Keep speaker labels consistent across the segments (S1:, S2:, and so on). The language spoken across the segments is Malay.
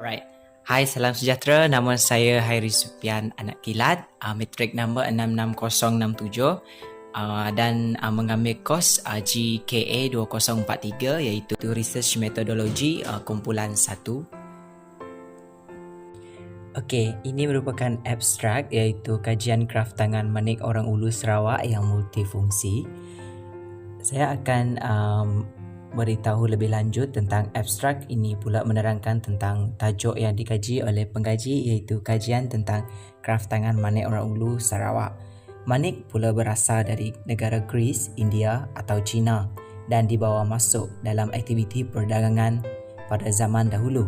S1: Alright. Hai, salam sejahtera. Nama saya Hairi Supian Anak Kilat, matrik nombor 66067 dan mengambil kos GKA 2043 iaitu Research Methodology kumpulan 1. Okey, ini merupakan abstrak iaitu kajian kraf tangan Manik Orang Ulu Sarawak yang multifungsi. Saya akan beritahu lebih lanjut tentang abstrak ini pula menerangkan tentang tajuk yang dikaji oleh pengkaji iaitu kajian tentang kraf tangan Manik Orang Ulu Sarawak. Manik pula berasal dari negara Greece, India atau China dan dibawa masuk dalam aktiviti perdagangan pada zaman dahulu.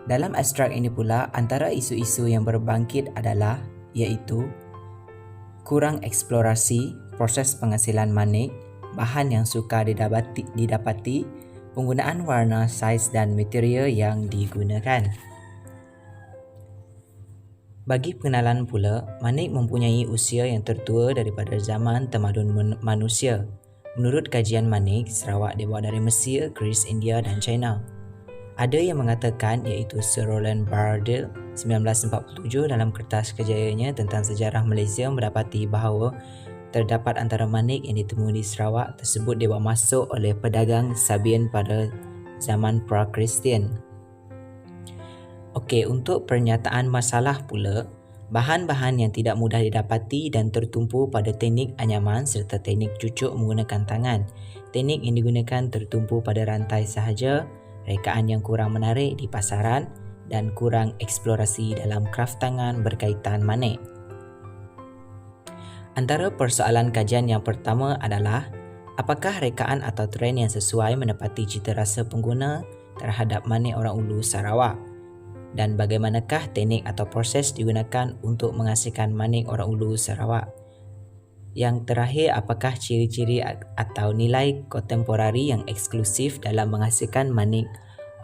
S1: Dalam abstrak ini pula antara isu-isu yang berbangkit adalah iaitu kurang eksplorasi proses penghasilan manik, bahan yang sukar didapati, penggunaan warna, saiz dan material yang digunakan. Bagi pengenalan pula, manik mempunyai usia yang tertua daripada zaman tamadun manusia. Menurut kajian manik, Sarawak dibawa dari Mesir, Greece, India dan China. Ada yang mengatakan iaitu Sir Roland Barrell 1947 dalam kertas kerjayanya tentang sejarah Malaysia mendapati bahawa terdapat antara manik yang ditemui di Sarawak tersebut dibawa masuk oleh pedagang Sabian pada zaman pra-Kristian. Okey, untuk pernyataan masalah pula, bahan-bahan yang tidak mudah didapati dan tertumpu pada teknik anyaman serta teknik cucuk menggunakan tangan. Teknik yang digunakan tertumpu pada rantai sahaja, rekaan yang kurang menarik di pasaran dan kurang eksplorasi dalam kraf tangan berkaitan manik. Antara persoalan kajian yang pertama adalah apakah rekaan atau trend yang sesuai menepati cita rasa pengguna terhadap manik Orang Ulu Sarawak dan bagaimanakah teknik atau proses digunakan untuk menghasilkan manik Orang Ulu Sarawak. Yang terakhir, apakah ciri-ciri atau nilai kontemporari yang eksklusif dalam menghasilkan manik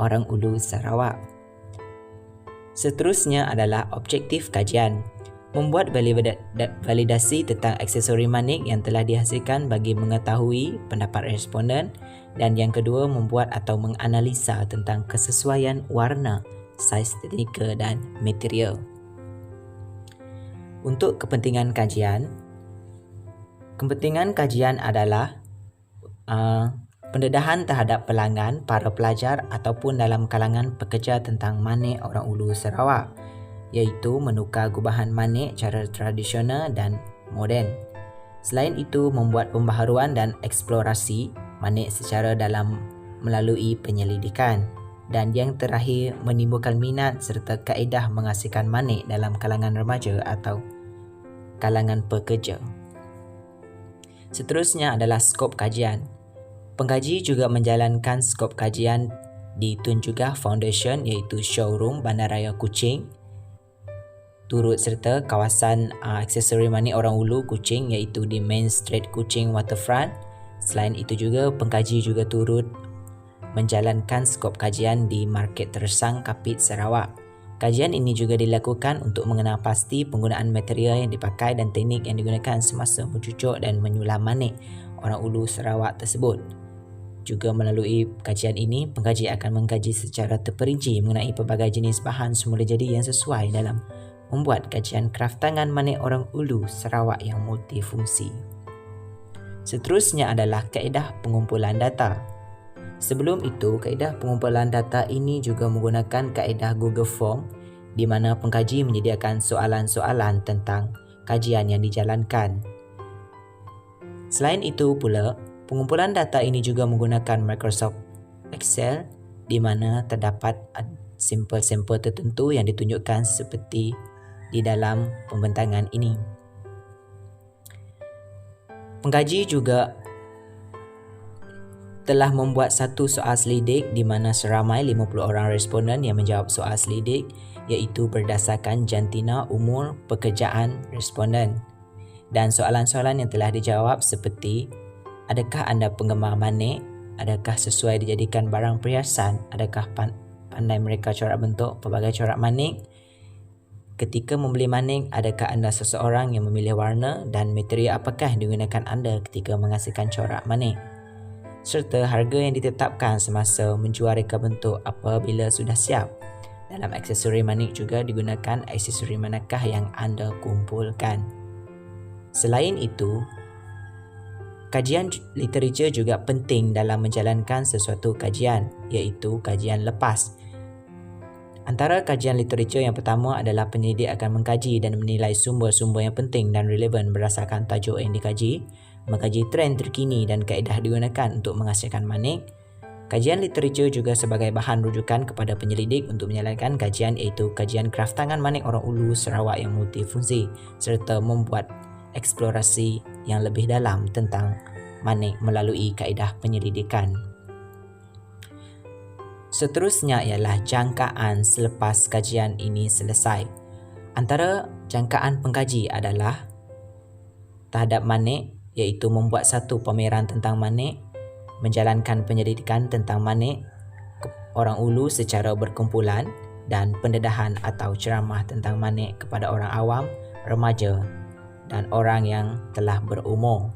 S1: Orang Ulu Sarawak. Seterusnya adalah objektif kajian. Membuat validasi tentang aksesori manik yang telah dihasilkan bagi mengetahui pendapat responden, dan yang kedua membuat atau menganalisa tentang kesesuaian warna, saiz teknikal dan material. Untuk kepentingan kajian adalah pendedahan terhadap pelanggan, para pelajar ataupun dalam kalangan pekerja tentang manik Orang Ulu Sarawak, iaitu menukar gubahan manik cara tradisional dan moden. Selain itu, membuat pembaharuan dan eksplorasi manik secara dalam melalui penyelidikan. Dan yang terakhir, menimbulkan minat serta kaedah menghasilkan manik dalam kalangan remaja atau kalangan pekerja. Seterusnya adalah skop kajian. Pengkaji juga menjalankan skop kajian di Tun Jugah Foundation iaitu showroom Bandaraya Kuching, turut serta kawasan aksesori manik Orang Ulu Kuching iaitu di Main Street Kuching Waterfront. Selain itu juga, pengkaji juga turut menjalankan skop kajian di Market Tersang Kapit Sarawak. Kajian ini juga dilakukan untuk mengenal pasti penggunaan material yang dipakai dan teknik yang digunakan semasa mencucuk dan menyulam manik Orang Ulu Sarawak tersebut. Juga melalui kajian ini, pengkaji akan mengkaji secara terperinci mengenai pelbagai jenis bahan semula jadi yang sesuai dalam membuat kajian kraf tangan manik Orang Ulu Sarawak yang multifungsi. Seterusnya adalah kaedah pengumpulan data. Sebelum itu, kaedah pengumpulan data ini juga menggunakan kaedah Google Form di mana pengkaji menyediakan soalan-soalan tentang kajian yang dijalankan. Selain itu pula, pengumpulan data ini juga menggunakan Microsoft Excel di mana terdapat sampel-sampel tertentu yang ditunjukkan seperti di dalam pembentangan ini. Pengkaji juga telah membuat satu soal selidik di mana seramai 50 orang responden yang menjawab soal selidik iaitu berdasarkan jantina umur pekerjaan responden. Dan soalan-soalan yang telah dijawab seperti adakah anda penggemar manik, adakah sesuai dijadikan barang perhiasan, adakah pandai mereka corak bentuk pelbagai corak manik, ketika membeli manik, adakah anda seseorang yang memilih warna dan material apakah yang digunakan anda ketika menghasilkan corak manik, serta harga yang ditetapkan semasa menjual reka bentuk apabila sudah siap. Dalam aksesori manik juga digunakan aksesori manakah yang anda kumpulkan. Selain itu, kajian literatur juga penting dalam menjalankan sesuatu kajian, iaitu kajian lepas. Antara kajian literatur yang pertama adalah penyelidik akan mengkaji dan menilai sumber-sumber yang penting dan relevan berdasarkan tajuk yang dikaji, mengkaji trend terkini dan kaedah digunakan untuk menghasilkan manik. Kajian literatur juga sebagai bahan rujukan kepada penyelidik untuk menjalankan kajian, iaitu kajian kraftangan manik orang Ulu Sarawak yang multifungsi serta membuat eksplorasi yang lebih dalam tentang manik melalui kaedah penyelidikan. Seterusnya ialah jangkaan selepas kajian ini selesai. Antara jangkaan pengkaji adalah terhadap manik, iaitu membuat satu pameran tentang manik, menjalankan penyelidikan tentang manik orang Ulu secara berkumpulan, dan pendedahan atau ceramah tentang manik kepada orang awam, remaja dan orang yang telah berumur.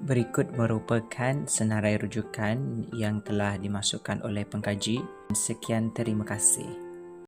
S1: Berikut merupakan senarai rujukan yang telah dimasukkan oleh pengkaji. Sekian, terima kasih.